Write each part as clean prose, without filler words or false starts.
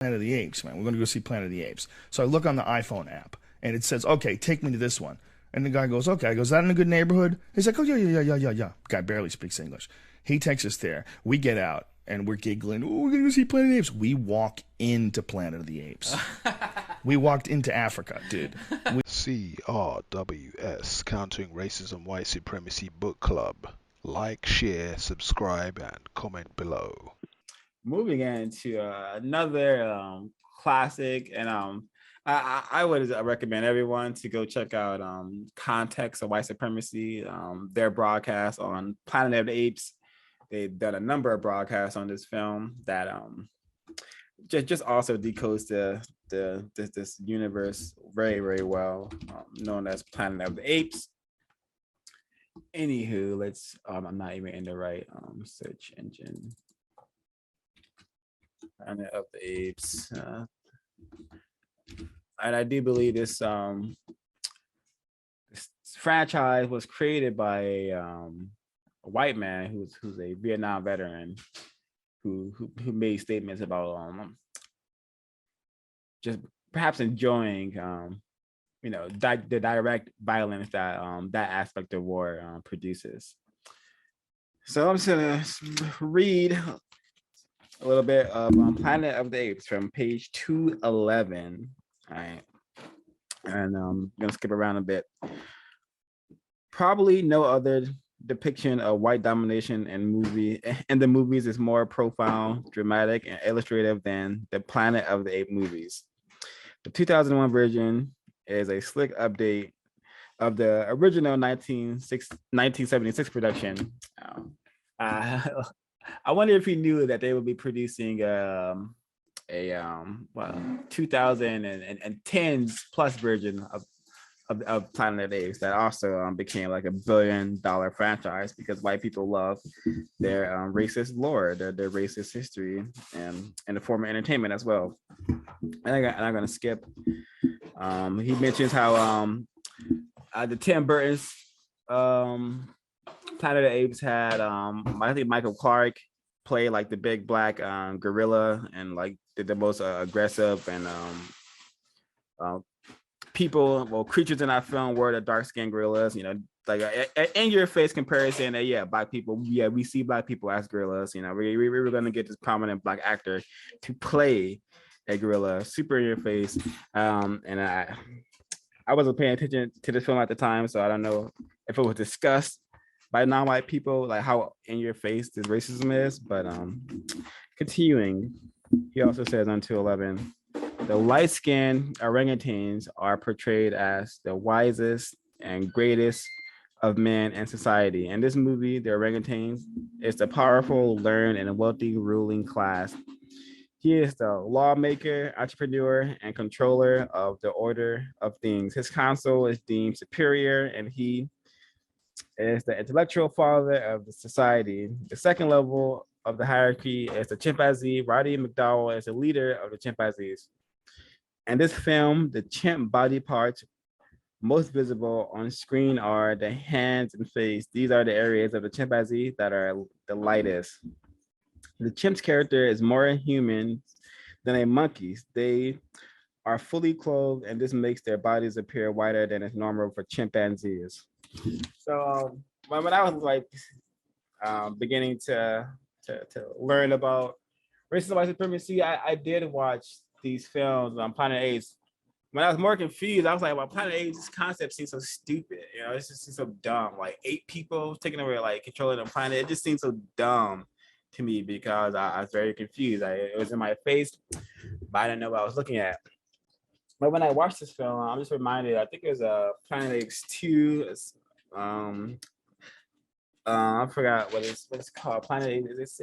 Planet of the Apes, man. We're going to go see Planet of the Apes. So I look on the iPhone app, and it says, okay, take me to this one. And the guy goes, okay. I go, is that in a good neighborhood? He's like, oh, yeah. Guy barely speaks English. He takes us there. We get out, and we're giggling. Oh, we're going to go see Planet of the Apes. We walk into Planet of the Apes. We walked into Africa, dude. CRWS, Countering Racism, White Supremacy Book Club. Like, share, subscribe, and comment below. Moving into another classic, and I would recommend everyone to go check out Context of White Supremacy, their broadcast on Planet of the Apes. They've done a number of broadcasts on this film that just also decodes this universe very, very well, known as Planet of the Apes. Anywho, let's I'm not even in the right search engine. Planet of the Apes, and I do believe this franchise was created by a white man who's a Vietnam veteran who made statements about just perhaps enjoying the direct violence that that aspect of war produces. So I'm just gonna read a little bit of Planet of the Apes from page 211. All right, and I'm gonna skip around a bit. Probably no other depiction of white domination in the movies is more profound, dramatic, and illustrative than the Planet of the Apes movies. The 2001 version is a slick update of the original 1976 production. I wonder if he knew that they would be producing a 2010s plus version of Planet of the Apes that also became like $1 billion franchise because white people love their racist lore, their racist history, and the form of entertainment as well. And I'm gonna skip. He mentions how the Tim Burton's Planet of the Apes had I think Michael Clark play like the big black gorilla and like the most aggressive and creatures in that film were the dark-skinned gorillas, like in your face comparison that black people, we see black people as gorillas. We were going to get this prominent black actor to play a gorilla, super in your face. And I wasn't paying attention to the film at the time, so I don't know if it was discussed by non-white people, like how in your face this racism is. But continuing, he also says on 211, the light-skinned orangutans are portrayed as the wisest and greatest of men in society. In this movie, the orangutans is the powerful, learned, and wealthy ruling class. He is the lawmaker, entrepreneur, and controller of the order of things. His counsel is deemed superior, and he is the intellectual father of the society. The second level of the hierarchy is the chimpanzee. Roddy McDowell is the leader of the chimpanzees. In this film, the chimp body parts most visible on screen are the hands and face. These are the areas of the chimpanzee that are the lightest. The chimp's character is more human than a monkey's. They are fully clothed, and this makes their bodies appear whiter than is normal for chimpanzees. So when I was like beginning to learn about racism, white supremacy, I did watch these films on Planet Apes. When I was more confused, I was like, well, Planet Apes, this concept seems so stupid. It just seems so dumb. Like 8 people taking over, like controlling the planet. It just seems so dumb to me because I was very confused. It was in my face, but I didn't know what I was looking at. But when I watched this film, I'm just reminded, I think it was Planet Apes 2. I forgot what it's called. Planet Apes,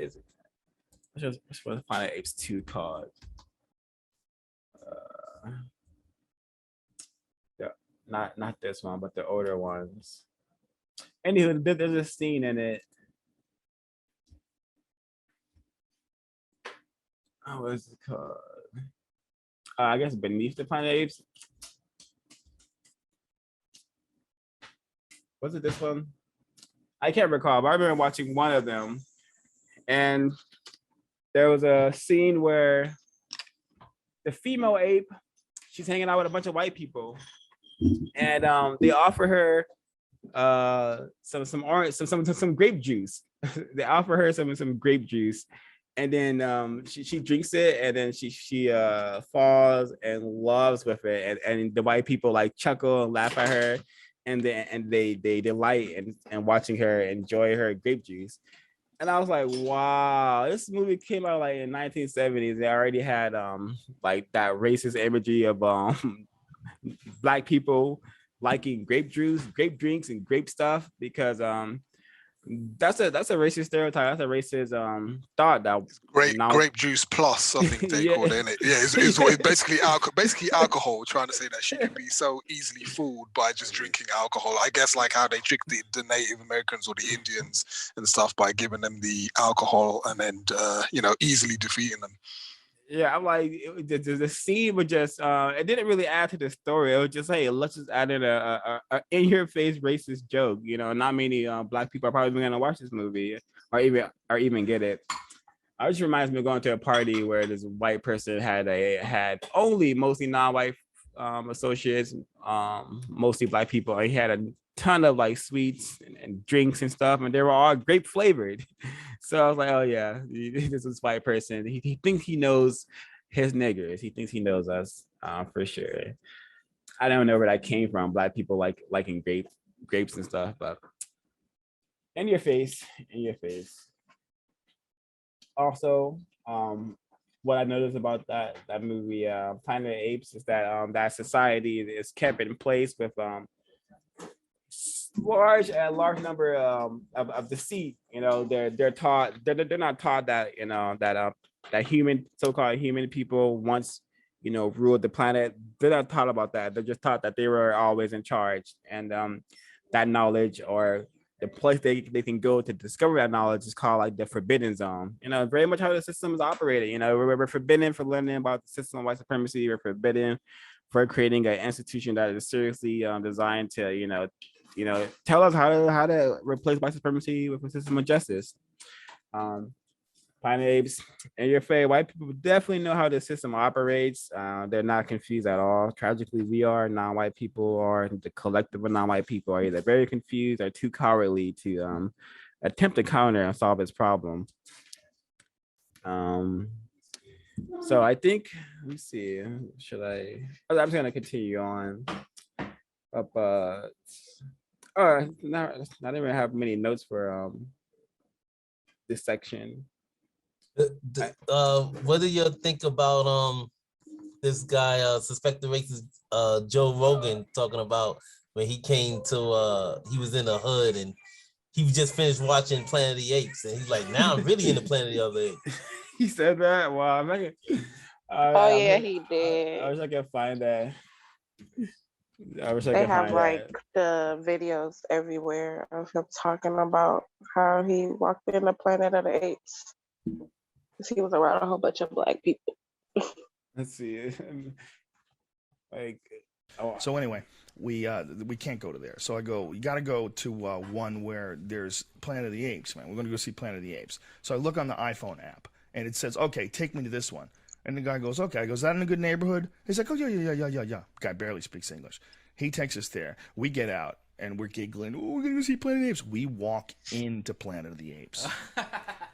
which was Planet Apes 2 called? Not this one, but the older ones. Anywho, there's a scene in it. What is it called? I guess Beneath the Planet Apes. Was it this one? I can't recall, but I remember watching one of them, and there was a scene where the female ape, she's hanging out with a bunch of white people, and they offer her some grape juice. They offer her some grape juice, and then she drinks it, and then she falls in love with it, and the white people like chuckle and laugh at her, and they delight in watching her enjoy her grape juice. And I was like, wow, this movie came out like in 1970s. They already had like that racist imagery of black people liking grape juice, grape drinks, and grape stuff, because that's a racist stereotype. That's a racist thought that grape juice plus, I think they called it, innit? Yeah, it's basically alcohol, trying to say that she can be so easily fooled by just drinking alcohol. I guess like how they tricked the Native Americans or the Indians and stuff by giving them the alcohol and then easily defeating them. Yeah, I'm like, the scene would just it didn't really add to the story. It was just, hey, let's just add in a in your face racist joke. Not many black people are probably gonna watch this movie or even get it. It just reminds me of going to a party where this white person had only mostly non-white associates, mostly black people, and he had a ton of like sweets and drinks and stuff, and they were all grape flavored. So I was like, oh yeah, this is white person. He thinks he knows his niggers. He thinks he knows us for sure. I don't know where that came from. Black people liking grapes and stuff, but in your face. Also, what I noticed about that movie, Planet of the Apes, is that that society is kept in place with large number of deceit. They're taught, they're not taught that that so-called human people once ruled the planet. They're not taught about that. They're just taught that they were always in charge, and that knowledge, or the place they can go to discover that knowledge, is called like the forbidden zone. Very much how the system is operated. We're forbidden for learning about the system of white supremacy. We're forbidden for creating an institution that is seriously designed to tell us how to replace white supremacy with a system of justice. Planet Apes, in your face, white people definitely know how the system operates. They're not confused at all. Tragically, we are non-white people, or the collective of non-white people, are either very confused or too cowardly to attempt to counter and solve its problem. So I think, let me see, I'm just gonna continue on. I didn't even have many notes for this section. What do you think about this guy, suspected racist Joe Rogan, talking about when he came to he was in the hood and he just finished watching Planet of the Apes, and he's like, now I'm really in the Planet of the Apes. He said that? Wow, I'm not yeah, he did. I wish I could find that. They have like the videos everywhere of him talking about how he walked in the Planet of the Apes. He was around a whole bunch of black people. Let's see. So anyway, we can't go to there. So I go, you got to go to one where there's Planet of the Apes, man. We're going to go see Planet of the Apes. So I look on the iPhone app, and it says, okay, take me to this one. And the guy goes, okay. I go, is that in a good neighborhood? He's like, oh, yeah. Guy barely speaks English. He takes us there. We get out, and we're giggling. Oh, we're going to go see Planet of the Apes. We walk into Planet of the Apes.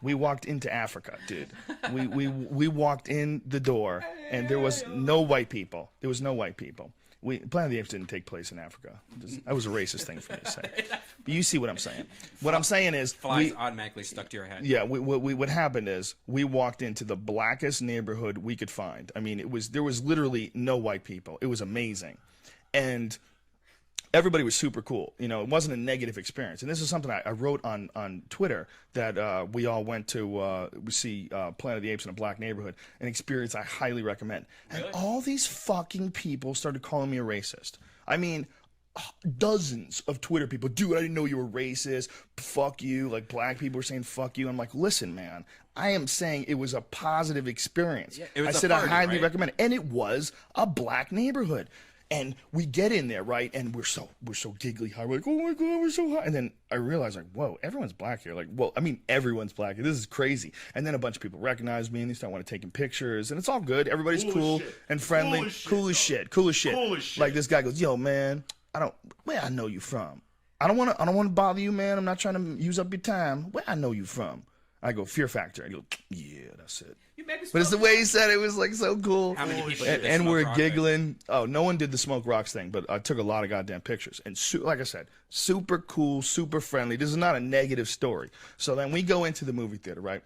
We walked into Africa, dude. We walked in the door, and there was no white people. Planet of the Apes didn't take place in Africa. That was a racist thing for me to say. But you see what I'm saying. What I'm saying is, flies automatically stuck to your head. Yeah, what happened is we walked into the blackest neighborhood we could find. I mean, there was literally no white people. It was amazing, and everybody was super cool. It wasn't a negative experience. And this is something I wrote on Twitter, that we all went to see Planet of the Apes in a black neighborhood, an experience I highly recommend. Really? And all these fucking people started calling me a racist. I mean, dozens of Twitter people, dude, I didn't know you were racist. Fuck you. Like, black people were saying fuck you. I'm like, listen, man, I am saying it was a positive experience. Yeah, I said party, I highly recommend it. And it was a black neighborhood. And we get in there, right? And we're so giggly high. We're like, oh my God, we're so high. And then I realized, like, whoa, everyone's black here. Like, well, I mean, everyone's black here. This is crazy. And then a bunch of people recognize me and they start want to taking pictures. And it's all good. Everybody's cool and friendly. Cool as shit. Like this guy goes, yo, man, where I know you from? I don't want to bother you, man. I'm not trying to use up your time. Where I know you from? I go, Fear Factor. I go, yeah, that's it. But it's the way he said it was like so cool. How many people and we're giggling. Oh, no one did the Smoke Rocks thing, but I took a lot of goddamn pictures. And like I said, super cool, super friendly. This is not a negative story. So then we go into the movie theater, right?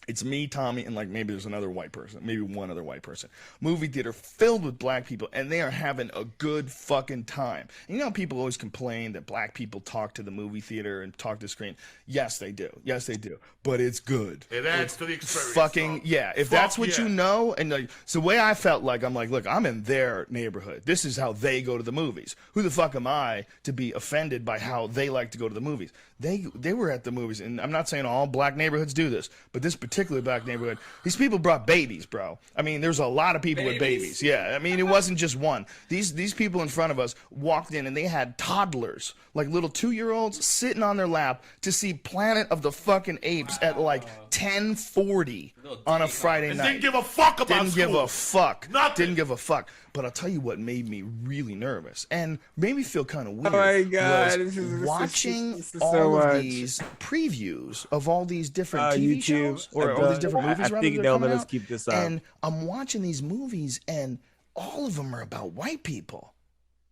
It's me, Tommy, and like maybe there's another white person, maybe one other white person. Movie theater filled with black people, and they are having a good fucking time. And you know how people always complain that black people talk to the movie theater and talk to the screen? Yes, they do. Yes, they do. But it's good. It adds to the experience. Fucking, yeah. If that's what you know, and like, so the way I felt like, I'm like, look, I'm in their neighborhood. This is how they go to the movies. Who the fuck am I to be offended by how they like to go to the movies? They were at the movies, and I'm not saying all black neighborhoods do this, but this particular black neighborhood, these people brought babies, bro. I mean, there's a lot of people with babies. Yeah, I mean, it wasn't just one. These people in front of us walked in, and they had toddlers, like little 2-year-olds, sitting on their lap to see Planet of the fucking Apes at like 10:40 on a Friday night. Didn't give a fuck about Didn't give a fuck. Nothing. Didn't give a fuck. But I'll tell you what made me really nervous and made me feel kind of weird. Oh my God, was this is watching so all much. of these previews of all these different TV YouTube, shows or all these different movies. I think they'll let us keep this up. And I'm watching these movies, and all of them are about white people.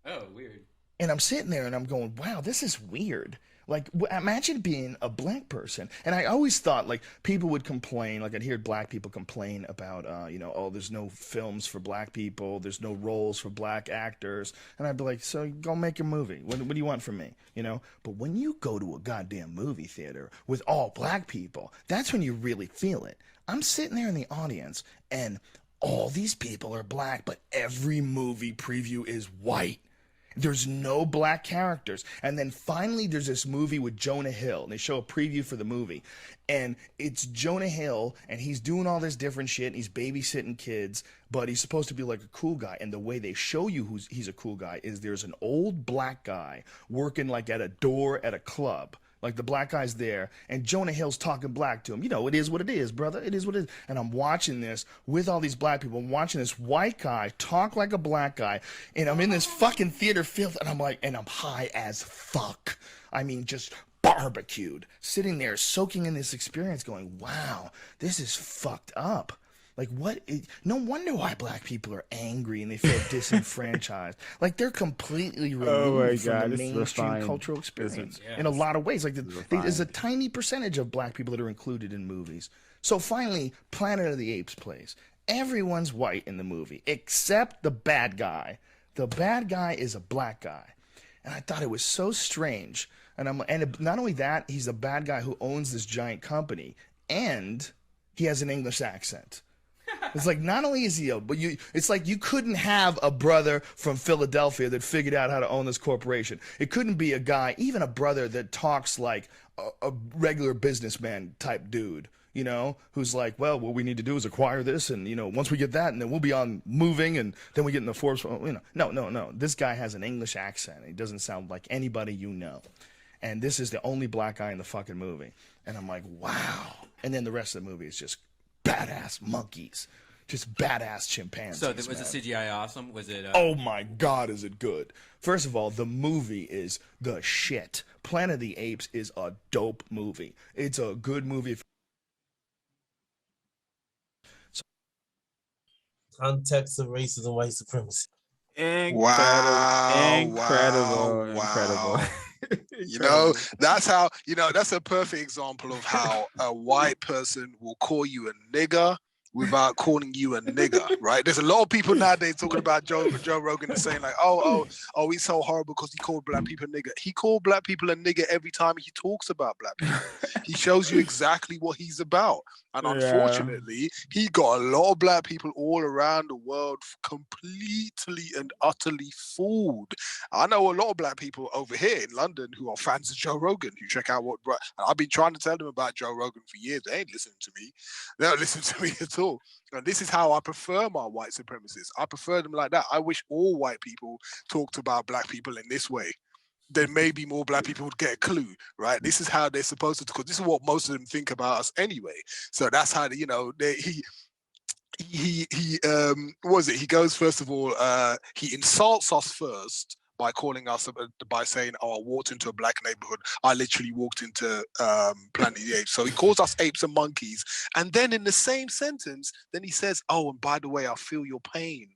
Oh, weird. And I'm sitting there, and I'm going, "Wow, this is weird." Like, imagine being a black person. And I always thought, like, people would complain, like, I'd hear black people complain about, oh, there's no films for black people, there's no roles for black actors. And I'd be like, so go make a movie. What do you want from me? You know? But when you go to a goddamn movie theater with all black people, that's when you really feel it. I'm sitting there in the audience, and all these people are black, but every movie preview is white. There's no black characters. And then finally there's this movie with Jonah Hill, and they show a preview for the movie, and it's Jonah Hill, and he's doing all this different shit, and he's babysitting kids, but he's supposed to be like a cool guy. And the way they show you he's a cool guy is there's an old black guy working like at a door at a club. Like, the black guy's there, and Jonah Hill's talking black to him. You know, it is what it is, brother. It is what it is. And I'm watching this with all these black people. I'm watching this white guy talk like a black guy, and I'm in this fucking theater filled, and I'm like, and I'm high as fuck. I mean, just barbecued, sitting there soaking in this experience, going, wow, this is fucked up. Like, no wonder why black people are angry and they feel disenfranchised. Like, they're completely removed from the mainstream cultural experience in a lot of ways. Like, there's a tiny percentage of black people that are included in movies. So finally, Planet of the Apes plays. Everyone's white in the movie except the bad guy. The bad guy is a black guy. And I thought it was so strange. And not only that, he's a bad guy who owns this giant company, and he has an English accent. It's like, not only is he but it's like you couldn't have a brother from Philadelphia that figured out how to own this corporation. It couldn't be a guy, even a brother that talks like a regular businessman type dude, you know, who's like, well, what we need to do is acquire this, and, you know, once we get that, and then we'll be on moving, and then we get in the Forbes, you know. No. This guy has an English accent. He doesn't sound like anybody you know. And this is the only black guy in the fucking movie. And I'm like, wow. And then the rest of the movie is just badass monkeys, just badass chimpanzees. So was the CGI awesome? Was it? Oh my God, is it good? First of all, the movie is the shit. Planet of the Apes is a dope movie. It's a good movie. Context of racism, white supremacy. Incredible. You know, that's a perfect example of how a white person will call you a nigger without calling you a nigger, right? There's a lot of people nowadays talking about Joe Rogan and saying like, oh, he's so horrible because he called black people a nigger. He called black people a nigger every time he talks about black people. He shows you exactly what he's about. And unfortunately, he got a lot of black people all around the world completely and utterly fooled. I know a lot of black people over here in London who are fans of Joe Rogan, who check out and I've been trying to tell them about Joe Rogan for years. They ain't listening to me. They don't listen to me at all. And this is how I prefer my white supremacists. I prefer them like that. I wish all white people talked about black people in this way. Then maybe more black people would get a clue, right? This is how they're supposed to, because this is what most of them think about us anyway. So that's how, you know, he what was it? He goes, first of all, he insults us first by calling us, by saying, "Oh, I walked into a black neighborhood. I literally walked into Planet of the Apes." So he calls us apes and monkeys, and then in the same sentence, then he says, "Oh, and by the way, I feel your pain.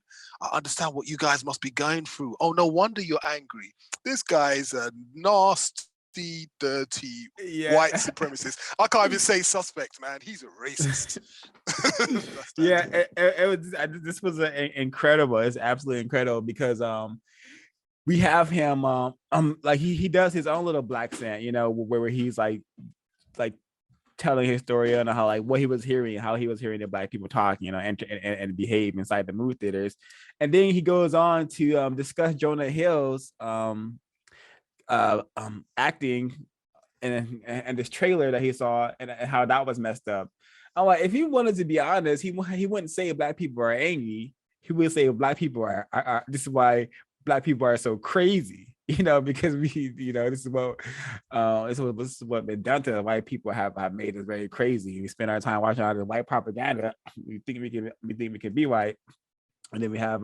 I understand what you guys must be going through. Oh, no wonder you're angry." This guy's a nasty, dirty white supremacist. I can't even say suspect, man. He's a racist. Yeah, this was incredible. It's absolutely incredible because we have him like he does his own little black scent, you know, where he's like telling his story on how like what he was hearing, how he was hearing the black people talk, you know, and behave inside the movie theaters. And then he goes on to discuss Jonah Hill's acting and this trailer that he saw and how that was messed up. I'm like, if he wanted to be honest, he wouldn't say black people are angry. He would say black people are this is why black people are so crazy, you know, because we, you know, this is what been done to white people have made us very crazy. We spend our time watching all the white propaganda. We think we can be white, and then we have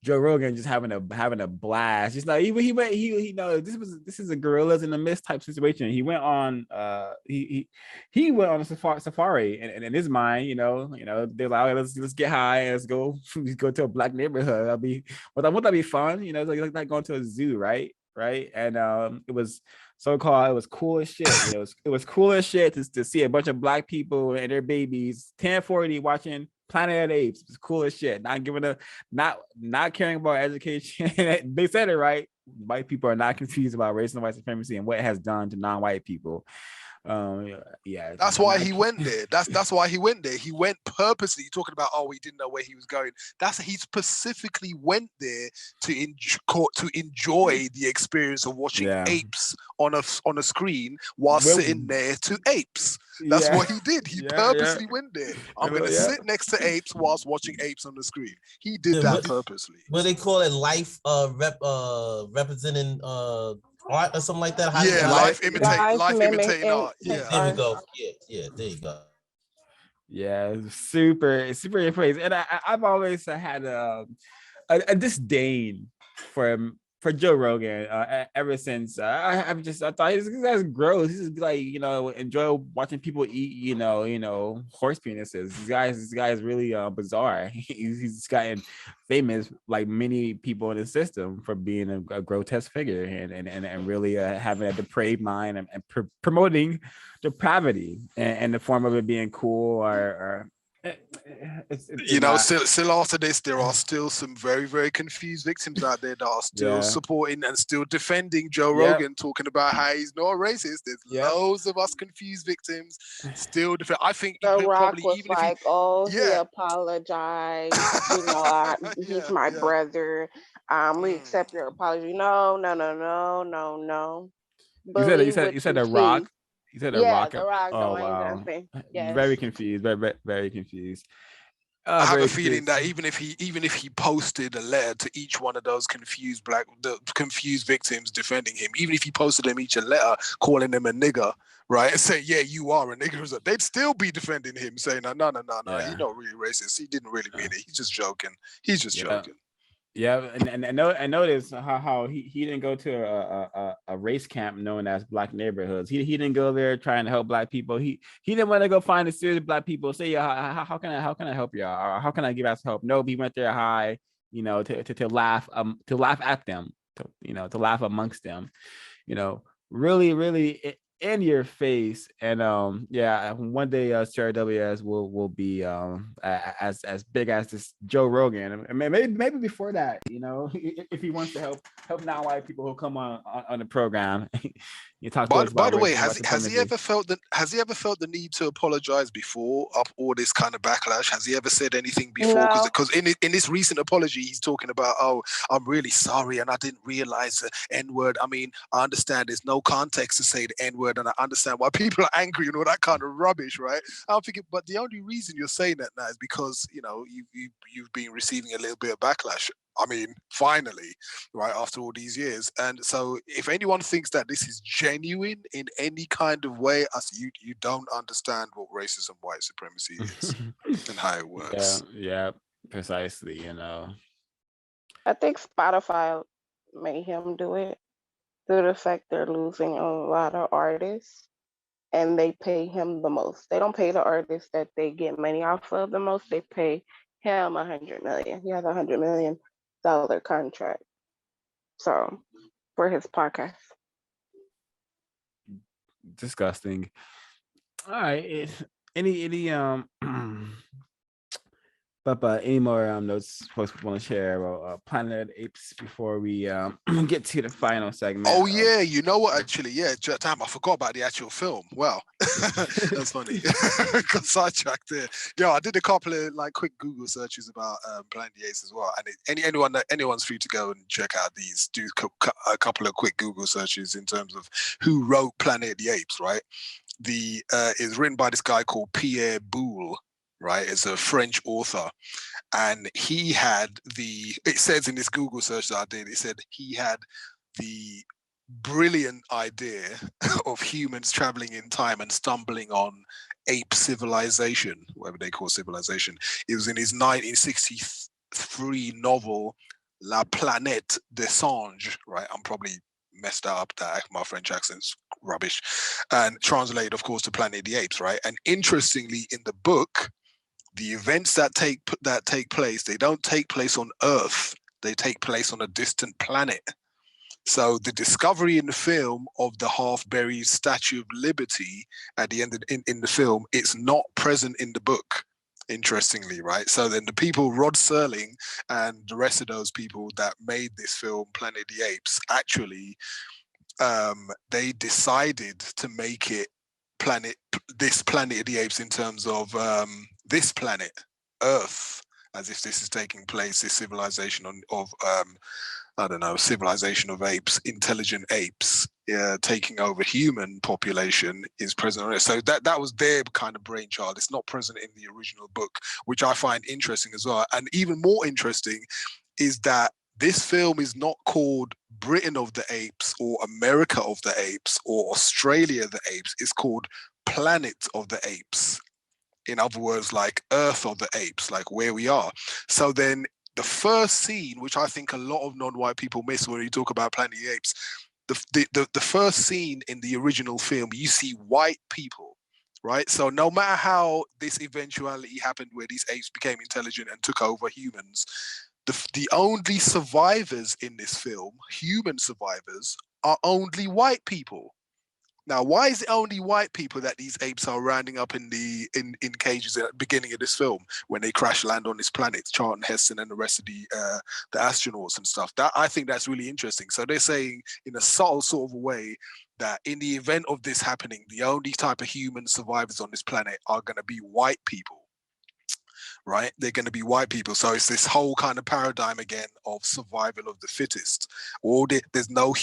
Joe Rogan just having a blast. Just like he know this is a gorillas in the mist type situation. He went on he went on a safari and in his mind, you know, they're like, oh, let's get high, let's go to a black neighborhood. Won't that be fun? You know, it's like going to a zoo, right? And it was so-called, it was cool as shit. You know, it was cool as shit to see a bunch of black people and their babies 1040 watching Planet of the Apes. It's cool as shit. Not caring about education. They said it right. White people are not confused about race and white supremacy and what it has done to non-white people. Yeah, that's why he went there. That's why he went there. He went purposely, talking about, oh, he didn't know where he was going. He specifically went there to enjoy the experience of watching apes on a screen while sitting there to apes. That's what he did. He purposely went there. I'm gonna sit next to apes whilst watching apes on the screen. He did that purposely. What they call it, life representing art or something like that. Life imitating art. Yeah, there we go. Yeah, there you go. Yeah, super impressive. And I've always had a disdain for Joe Rogan ever since I thought this guy's gross. He's just like, you know, enjoy watching people eat, you know, horse penises. This guy is really bizarre. He's gotten famous like many people in the system for being a grotesque figure and really having a depraved mind and promoting depravity in the form of it being cool or still after this, there are still some very, very confused victims out there that are still supporting and still defending Joe Rogan, talking about how he's not racist. There's loads of us confused victims still defend. I think The Rock was like, he apologized. You know, he's my brother. We accept your apology. No. You said The Rock. You said The Rock. The Rock. Oh, wow. Yes. Very confused. Very confused. I have a feeling that even if he posted a letter to each one of those confused victims defending him, even if he posted them each a letter calling them a nigger, right, and say, yeah, you are a nigger, they'd still be defending him, saying, no, he's not really racist. He didn't really mean it. He's just joking. Joking. Yeah, and notice how he didn't go to a race camp known as Black Neighborhoods. He didn't go there trying to help Black people. He didn't want to go find the serious Black people. Say, yeah, how can I help y'all? Or how can I give us help? No, he went there high, you know, to laugh at them, to laugh amongst them, you know, really in your face. And one day CRWS will be as big as this Joe Rogan, and maybe before that, you know, if he wants to help non-white people who come on the program. You talk. By the way, has he ever felt the need to apologize before all this kind of backlash? Has he ever said anything before? Because in this recent apology, he's talking about, oh, I'm really sorry and I didn't realize the N-word. I mean, I understand there's no context to say the N-word word, and I understand why people are angry and all that kind of rubbish, right? I'm thinking, but the only reason you're saying that now is because, you know, you've been receiving a little bit of backlash. I mean, finally, right, after all these years. And so if anyone thinks that this is genuine in any kind of way, you don't understand what racism, white supremacy is and how it works. Yeah, precisely, you know. I think Spotify made him do it due to the fact they're losing a lot of artists and they pay him the most. They don't pay the artists that they get money off of the most. They pay him $100 million. He has $100 million contract. So for his podcast. Disgusting. All right. Any but any more notes folks want to share about Planet of the Apes before we get to the final segment? Oh yeah, you know what? Actually, yeah, damn, I forgot about the actual film. Well, that's funny. Got sidetracked there. Yeah, I did a couple of like quick Google searches about Planet of the Apes as well. And anyone's free to go and check out these. Do a couple of quick Google searches in terms of who wrote Planet of the Apes. Right, it's written by this guy called Pierre Boulle. Right, it's a French author. And he had it says in this Google search that I did, it said he had the brilliant idea of humans traveling in time and stumbling on ape civilization, whatever they call civilization. It was in his 1963 novel, La Planète des Singes, right? I'm probably messed up that my French accent's rubbish. And translated, of course, to Planet of the Apes, right? And interestingly, in the book, the events that take place, they don't take place on Earth. They take place on a distant planet. So the discovery in the film of the half-buried Statue of Liberty at the end in the film, it's not present in the book, interestingly, right? So then the people, Rod Serling and the rest of those people that made this film, Planet of the Apes, actually, they decided to make it this Planet of the Apes in terms of this planet, Earth, as if this is taking place, this civilization of I don't know, civilization of apes, intelligent apes, taking over human population is present on it. So that was their kind of brainchild. It's not present in the original book, which I find interesting as well. And even more interesting is that this film is not called Britain of the Apes or America of the Apes or Australia of the Apes. It's called Planet of the Apes. In other words, like Earth of the Apes, like where we are. So then the first scene, which I think a lot of non-white people miss when you talk about Planet of the Apes, the first scene in the original film, you see white people, right? So no matter how this eventuality happened where these apes became intelligent and took over humans, the only survivors in this film, human survivors, are only white people. Now, why is it only white people that these apes are rounding up in cages at the beginning of this film when they crash land on this planet, Charlton Heston and the rest of the astronauts and stuff? That I think that's really interesting. So they're saying in a subtle sort of a way that in the event of this happening, the only type of human survivors on this planet are going to be white people. Right? They're going to be white people. So it's this whole kind of paradigm again of survival of the fittest. There's no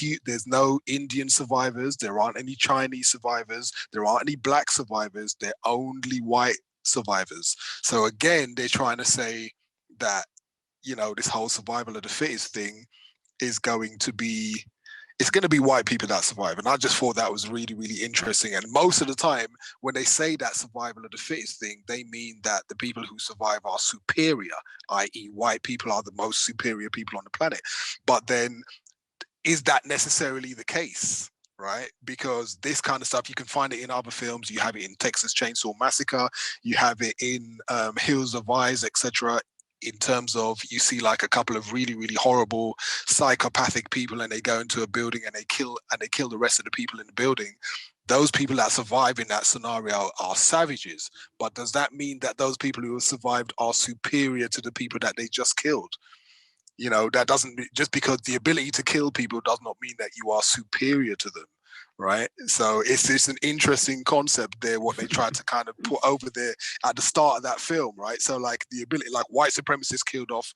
Indian survivors. There aren't any Chinese survivors. There aren't any black survivors. They're only white survivors. So again, they're trying to say that, you know, this whole survival of the fittest thing is going to be, it's going to be white people that survive. And I just thought that was really, really interesting. And most of the time, when they say that survival of the fittest thing, they mean that the people who survive are superior, i.e. white people are the most superior people on the planet. But then, is that necessarily the case? Right? Because this kind of stuff, you can find it in other films. You have it in Texas Chainsaw Massacre. You have it in Hills of Eyes, etc. In terms of, you see like a couple of really, really horrible psychopathic people and they go into a building and they kill the rest of the people in the building. Those people that survive in that scenario are savages. But does that mean that those people who have survived are superior to the people that they just killed? You know, that doesn't, just because the ability to kill people does not mean that you are superior to them. Right. So it's an interesting concept there, what they tried to kind of put over there at the start of that film. Right. So like the ability, like white supremacists killed off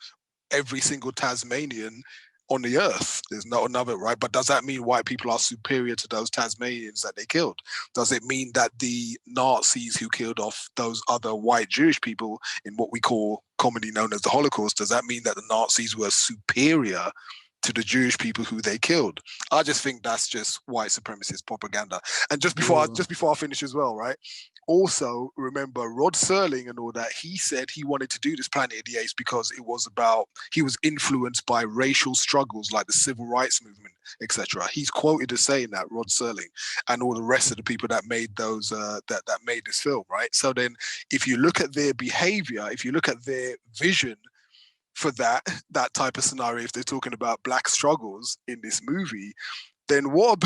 every single Tasmanian on the earth. There's not another, right? But does that mean white people are superior to those Tasmanians that they killed? Does it mean that the Nazis who killed off those other white Jewish people in what we call commonly known as the Holocaust, does that mean that the Nazis were superior to the Jewish people who they killed? I just think that's just white supremacist propaganda. And just before I finish as well, right? Also, remember Rod Serling and all that, he said he wanted to do this Planet of the Apes because it was about, he was influenced by racial struggles like the civil rights movement, etc. He's quoted as saying that, Rod Serling, and all the rest of the people that made those, that made this film, right? So then if you look at their behavior, if you look at their vision for that type of scenario, if they're talking about black struggles in this movie, then what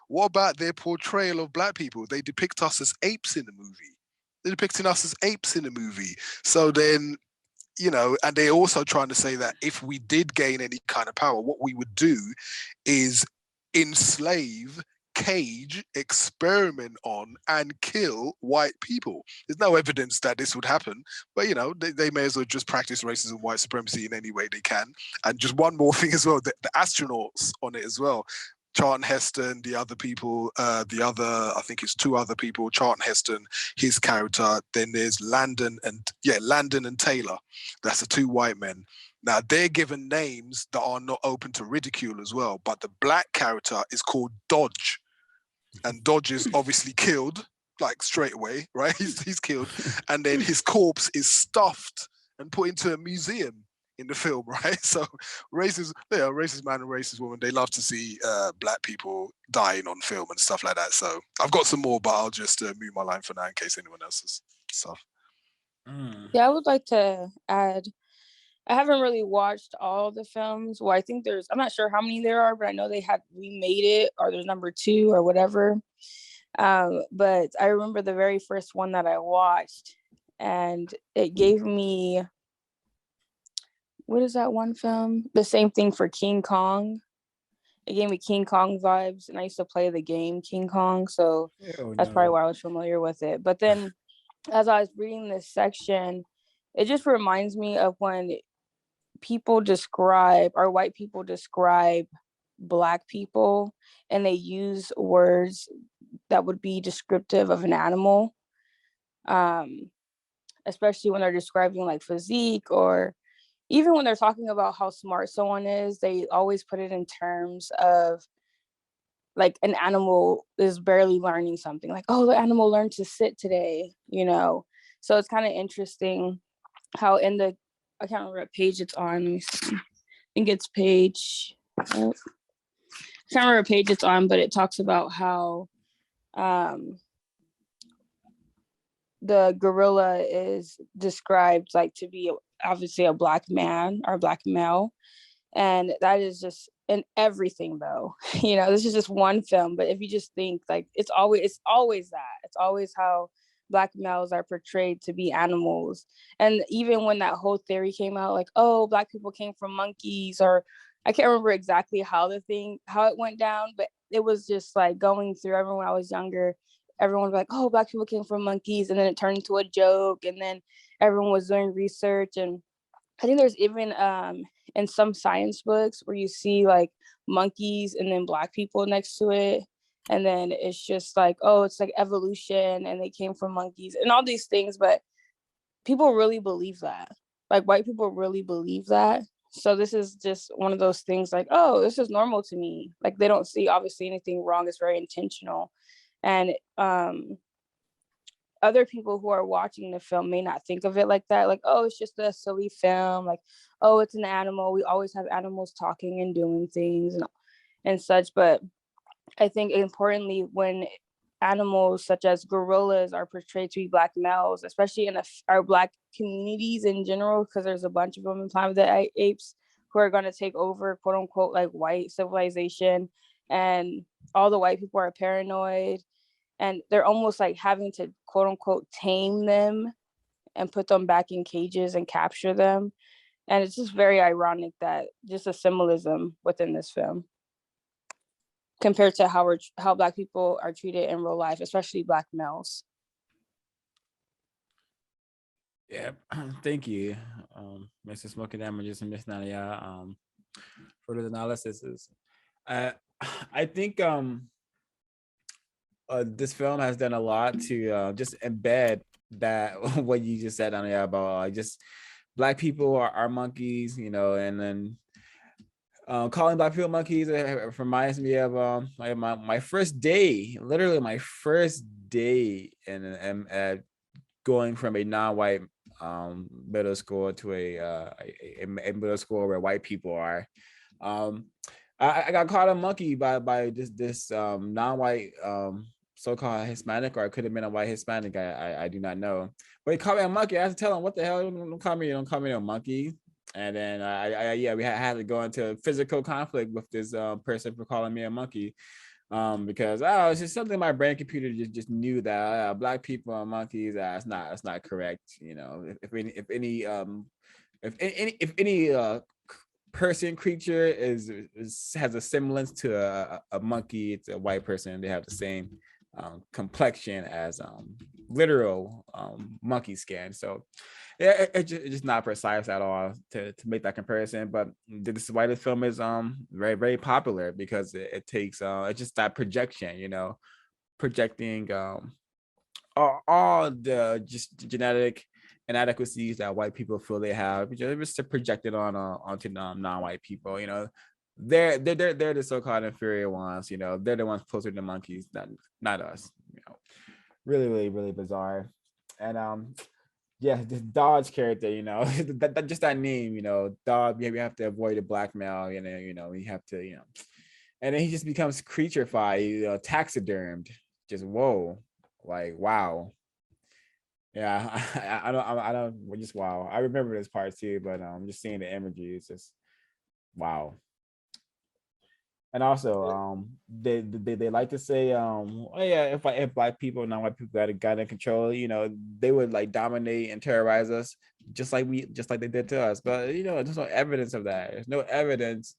about their portrayal of black people? They depict us as apes in the movie. They're depicting us as apes in the movie. So then, you know, and they're also trying to say that if we did gain any kind of power, what we would do is enslave, cage, experiment on, and kill white people. There's no evidence that this would happen, but you know, they may as well just practice racism, white supremacy in any way they can. And just one more thing as well, the astronauts on it as well. Charlton Heston, the other people, I think it's two other people, Charlton Heston, his character, then there's Landon and Taylor. That's the two white men. Now, they're given names that are not open to ridicule as well, but the black character is called Dodge. And Dodge is obviously killed, like straight away, right? He's killed. And then his corpse is stuffed and put into a museum in the film, right? So racist man and racist woman, they love to see black people dying on film and stuff like that. So I've got some more, but I'll just mute my line for now in case anyone else has stuff. Yeah, I would like to add, I haven't really watched all the films. Well, I think I'm not sure how many there are, but I know they had remade it, or there's number 2 or whatever. But I remember the very first one that I watched, and it gave me, what is that one film? The same thing for King Kong. It gave me King Kong vibes, and I used to play the game King Kong, so that's probably why I was familiar with it. But then as I was reading this section, it just reminds me of when white people describe black people, and they use words that would be descriptive of an animal, especially when they're describing like physique, or even when they're talking about how smart someone is, they always put it in terms of like an animal is barely learning something, like, oh, the animal learned to sit today, you know. So it's kind of interesting how I can't remember what page it's on. Let me see. I think it's page, I can't remember what page it's on, but it talks about how the gorilla is described like to be obviously a black man or a black male. And that is just in everything though. You know, this is just one film, but if you just think like it's always how black males are portrayed to be animals. And even when that whole theory came out, like, oh, black people came from monkeys, or I can't remember exactly how it went down, but it was just like going through everyone when I was younger. Everyone was like, oh, black people came from monkeys, and then it turned into a joke, and then everyone was doing research. And I think there's even in some science books where you see like monkeys and then black people next to it. And then it's just like, oh, it's like evolution and they came from monkeys and all these things. But people really believe that. Like white people really believe that. So this is just one of those things like, oh, this is normal to me. Like they don't see obviously anything wrong. It's very intentional. And other people who are watching the film may not think of it like that. Like, oh, it's just a silly film. Like, oh, it's an animal. We always have animals talking and doing things and such. But I think importantly, when animals such as gorillas are portrayed to be black males, especially in our black communities in general, because there's a bunch of them in Planet of the Apes who are going to take over, quote unquote, like white civilization, and all the white people are paranoid, and they're almost like having to, quote unquote, tame them and put them back in cages and capture them. And it's just very ironic that just a symbolism within this film compared to how black people are treated in real life, especially black males. Yeah, thank you, Mr. Smoking Damages and Miss Nadia. for those analyses. I think this film has done a lot to just embed that what you just said on there about just Black people are monkeys, you know, and then calling Black people monkeys reminds me of my first day, literally my first day in going from a non-white middle school to a middle school where white people are. I got called a monkey by this non-white so-called Hispanic, or it could have been a white Hispanic. I do not know. But he called me a monkey. I had to tell him, what the hell? Don't call me a monkey. And then we had to go into physical conflict with this person for calling me a monkey. Because it's just something my brain computer just knew that Black people are monkeys. It's not correct. You know, if any person creature has a semblance to a monkey, it's a white person. They have the same complexion as literal monkey skin. So yeah, it's just not precise at all to make that comparison. But this is why this film is very, very popular, because it takes it's just that projection, you know, projecting all the just genetic inadequacies that white people feel they have, just to project it onto non-white people. You know, they're the so-called inferior ones. You know, they're the ones closer to monkeys, not us. You know, really, really, really bizarre. And yeah, this Dodge character, you know, that just that name, you know, Dodge. We have to avoid the blackmail, you know, we have to, you know, and then he just becomes creatureified, you know, taxidermed. Just whoa, like wow. Yeah, I don't just wow. I remember this part too, but just seeing the imagery, it's just wow. And also, they like to say, oh yeah, if Black people, non-white people got in control, you know, they would like dominate and terrorize us, just like they did to us. But you know, there's no evidence of that. There's no evidence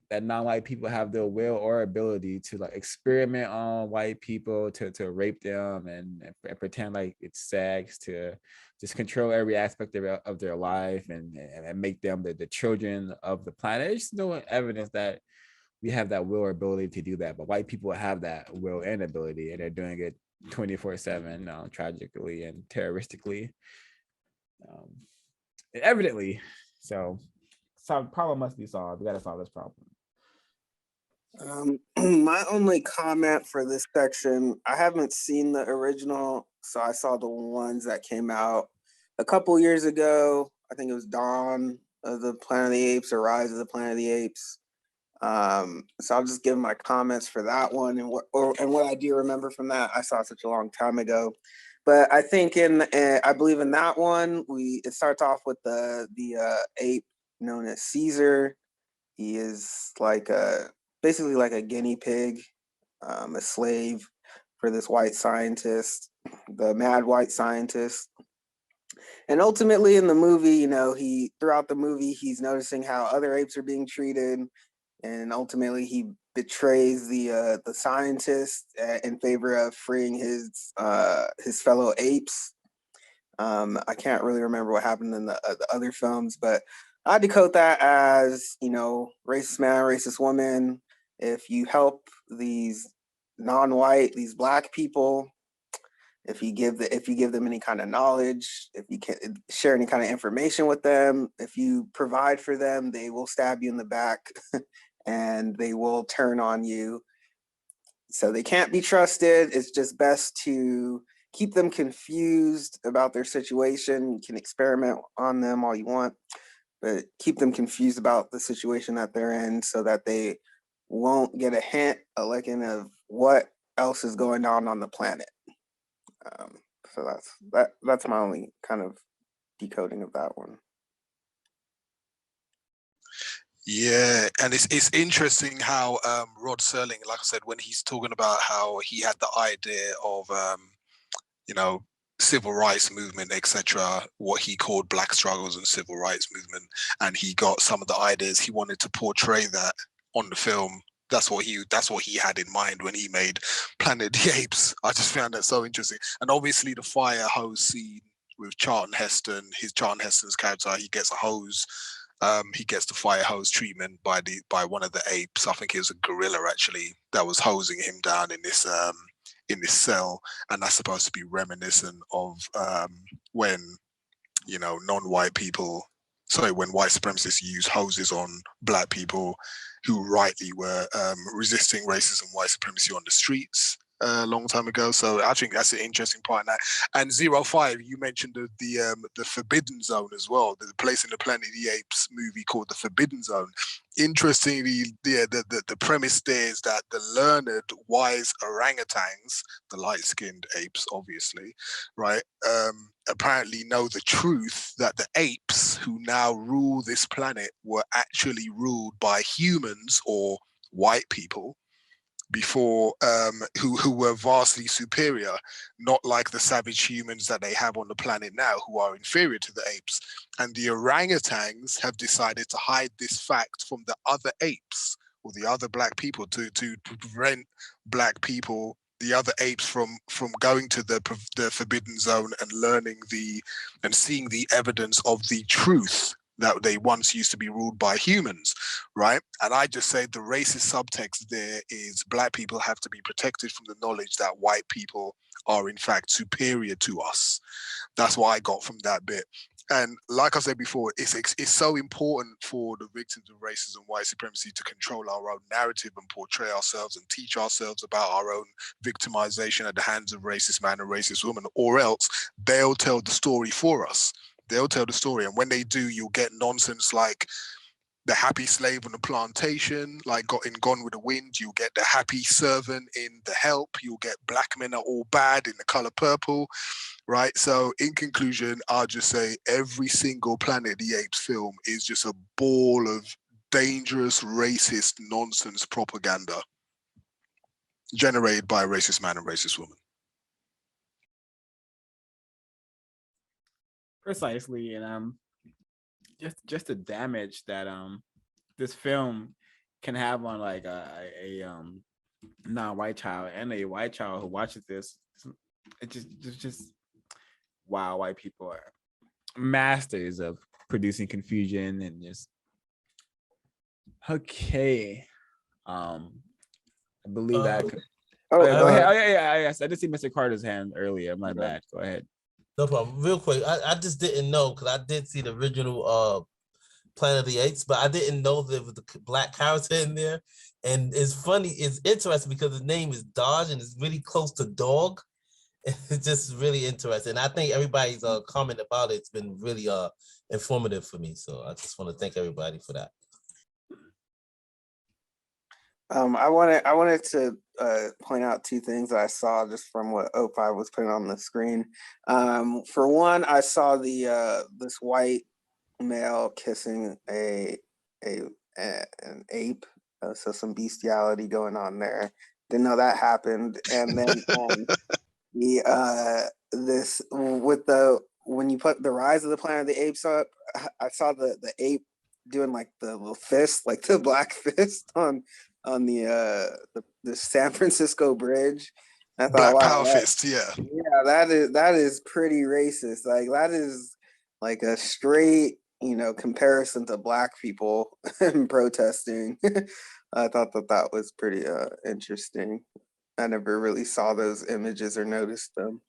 that non-white people have the will or ability to like experiment on white people, to rape them and pretend like it's sex, to just control every aspect of their life and make them the children of the planet. There's no evidence that we have that will or ability to do that, but white people have that will and ability, and they're doing it 24/7, tragically and terroristically, evidently. So problem must be solved. We got to solve this problem. My only comment for this section, I haven't seen the original, so I saw the ones that came out a couple years ago. I think it was Dawn of the Planet of the Apes or Rise of the Planet of the Apes. So I'll just give my comments for that one and what I do remember from that. I saw it such a long time ago, but I think I believe in that one, it starts off with the ape known as Caesar. He is basically like a guinea pig, a slave for this white scientist, the mad white scientist. And ultimately in the movie, you know, throughout the movie, he's noticing how other apes are being treated. And ultimately he betrays the scientist in favor of freeing his fellow apes. I can't really remember what happened in the other films, but I decode that as, you know, racist man, racist woman. If you help these non-white, these Black people, if you give them any kind of knowledge, if you can share any kind of information with them, if you provide for them, they will stab you in the back and they will turn on you. So they can't be trusted. It's just best to keep them confused about their situation. You can experiment on them all you want, but keep them confused about the situation that they're in so that they won't get a hint, a licking of what else is going on the planet. So that's my only kind of decoding of that one. Yeah, and it's interesting how Rod Serling, like I said, when he's talking about how he had the idea of you know, civil rights movement, etc., what he called Black struggles and civil rights movement, and he got some of the ideas he wanted to portray that on the film. That's what he had in mind when he made Planet of the Apes. I just found that so interesting. And obviously the fire hose scene with Charlton Heston's character, he gets a hose He gets the fire hose treatment by one of the apes. I think it was a gorilla actually that was hosing him down in this cell, and that's supposed to be reminiscent of when non-white people. Sorry, when white supremacists use hoses on black people who rightly were resisting racism, white supremacy on the streets a long time ago. So I think that's an interesting part in that. And 05, you mentioned the Forbidden Zone as well. The place in the Planet of the Apes movie called the Forbidden Zone. Interestingly, the premise there is that the learned, wise orangutans, the light-skinned apes, obviously, right, apparently know the truth that the apes who now rule this planet were actually ruled by humans or white people before, who were vastly superior, not like the savage humans that they have on the planet now, who are inferior to the apes. And the orangutans have decided to hide this fact from the other apes or the other black people to prevent black people, the other apes, from going to the Forbidden Zone and learning and seeing the evidence of the truth that they once used to be ruled by humans, right? And I just say the racist subtext there is black people have to be protected from the knowledge that white people are in fact superior to us. That's what I got from that bit. And like I said before, it's so important for the victims of racism, white supremacy, to control our own narrative and portray ourselves and teach ourselves about our own victimization at the hands of racist man and racist woman, or else they'll tell the story for us. They'll tell the story. And when they do, you'll get nonsense like the happy slave on the plantation, like Gone with the Wind. You'll get the happy servant in The Help. You'll get black men are all bad in The Color Purple, right? So in conclusion, I'll just say every single Planet of the Apes film is just a ball of dangerous, racist nonsense propaganda generated by a racist man and racist woman. Precisely, and just the damage that this film can have on like a non-white child and a white child who watches this. It just wow, white people are masters of producing confusion and just okay. I believe that. Go ahead. Oh yeah. Yes, I did see Mr. Carter's hand earlier. My bad. Go ahead. No problem. Real quick, I just didn't know, because I did see the original Planet of the Apes, but I didn't know there was the black character in there. And it's funny, it's interesting because his name is Dodge and it's really close to dog. It's just really interesting. I think everybody's comment about it's been really informative for me. So I just want to thank everybody for that. I wanted to point out two things that I saw just from what 05 was putting on the screen. For one, I saw this white male kissing an ape, so some bestiality going on there. Didn't know that happened. And then when you put the Rise of the Planet of the Apes up, I saw the ape doing like the little fist, like the black fist on the San Francisco Bridge. I thought, Black wow, Power Fist, yeah, that is pretty racist. Like that is like a straight, comparison to black people protesting. I thought that was pretty interesting. I never really saw those images or noticed them.